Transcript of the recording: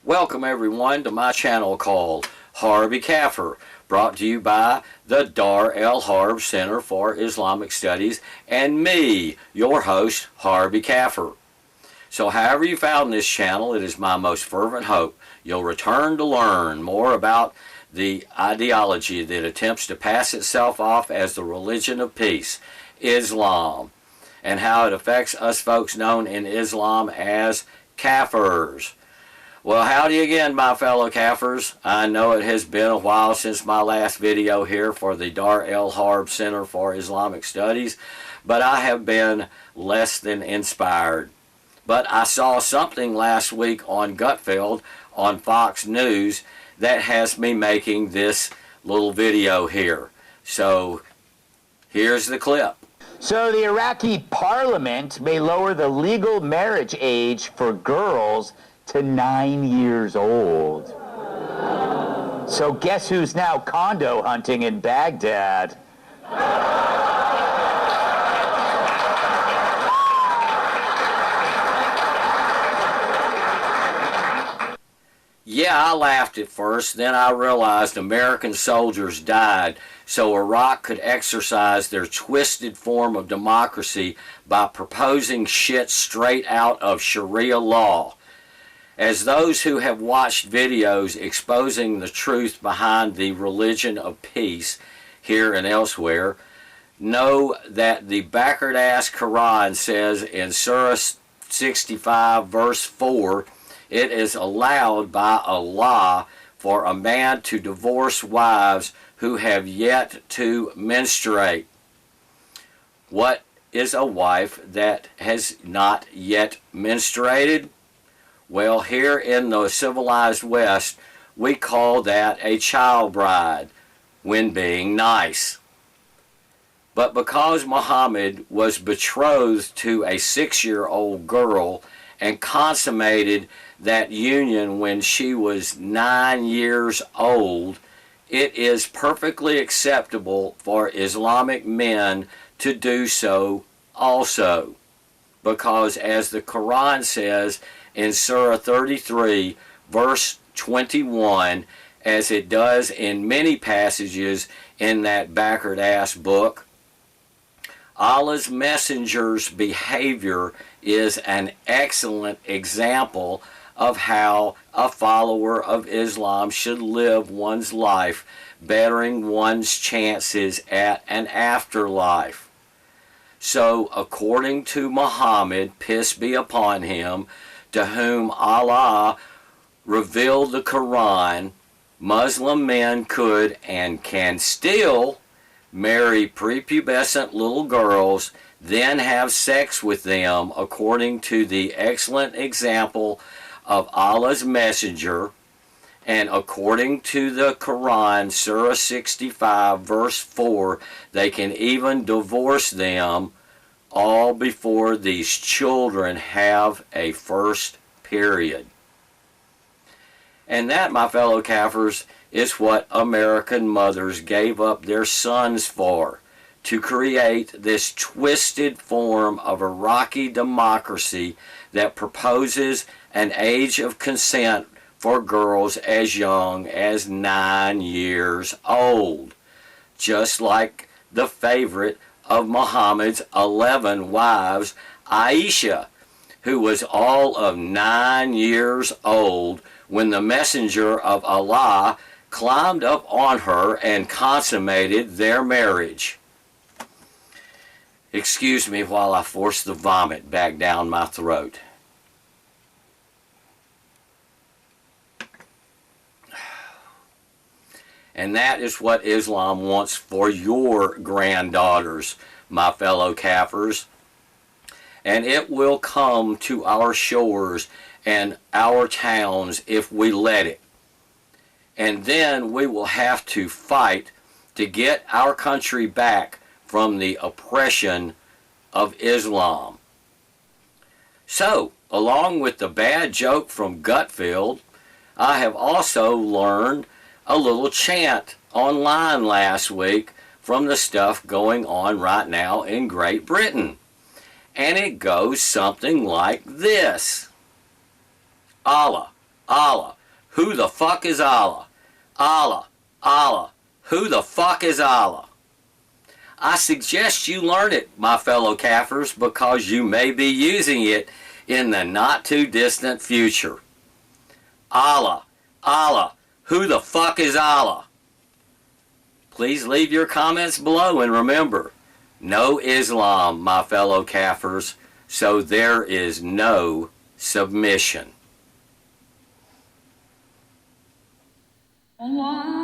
Welcome everyone to my channel called Harbi Kafir, brought to you by the Dar El Harb Center for Islamic Studies and me, your host, Harbi Kafir. So however you found this channel, it is my most fervent hope you'll return to learn more about the ideology that attempts to pass itself off as the religion of peace, Islam, and how it affects us folks known in Islam as Kafirs. Well, howdy again, my fellow Kafirs. I know it has been a while since my last video here for the Dar El Harb Center for Islamic Studies, but I have been less than inspired. But I saw something last week on Gutfeld on Fox News that has me making this little video here. So here's the clip. So the Iraqi parliament may lower the legal marriage age for girls to 9 years old. So guess who's now condo hunting in Baghdad? Yeah, I laughed at first, then I realized American soldiers died so Iraq could exercise their twisted form of democracy by proposing shit straight out of Sharia law. As those who have watched videos exposing the truth behind the religion of peace here and elsewhere, know that the backward-ass Quran says in Surah 65 verse 4, it is allowed by Allah for a man to divorce wives who have yet to menstruate. What is a wife that has not yet menstruated? Well, here in the civilized West, we call that a child bride, when being nice. But because Muhammad was betrothed to a 6-year-old girl and consummated that union when she was 9 years old, it is perfectly acceptable for Islamic men to do so also. Because as the Quran says in Surah 33, verse 21, as it does in many passages in that backward-ass book, Allah's messenger's behavior is an excellent example of how a follower of Islam should live one's life, bettering one's chances at an afterlife. So, according to Muhammad, peace be upon him, to whom Allah revealed the Quran, Muslim men could and can still marry prepubescent little girls, then have sex with them according to the excellent example of Allah's messenger, and according to the Quran, Surah 65 verse 4, they can even divorce them all before these children have a first period. And that, my fellow Kafirs, is what American mothers gave up their sons for, to create this twisted form of Iraqi democracy that proposes an age of consent for girls as young as 9 years old, just like the favorite of Muhammad's 11 wives, Aisha, who was all of 9 years old when the messenger of Allah climbed up on her and consummated their marriage. Excuse me while I force the vomit back down my throat. And that is what Islam wants for your granddaughters, my fellow Kafirs. And it will come to our shores and our towns if we let it. And then we will have to fight to get our country back from the oppression of Islam. So, along with the bad joke from Gutfeld, I have also learned a little chant online last week from the stuff going on right now in Great Britain. And it goes something like this. Allah, Allah, Who the fuck is Allah? Allah, Allah, who the fuck is Allah? I suggest you learn it, my fellow Kafirs, because you may be using it in the not too distant future. Allah, Allah, who the fuck is Allah? Please leave your comments below, and remember, no Islam, my fellow Kafirs, so there is no submission. Allah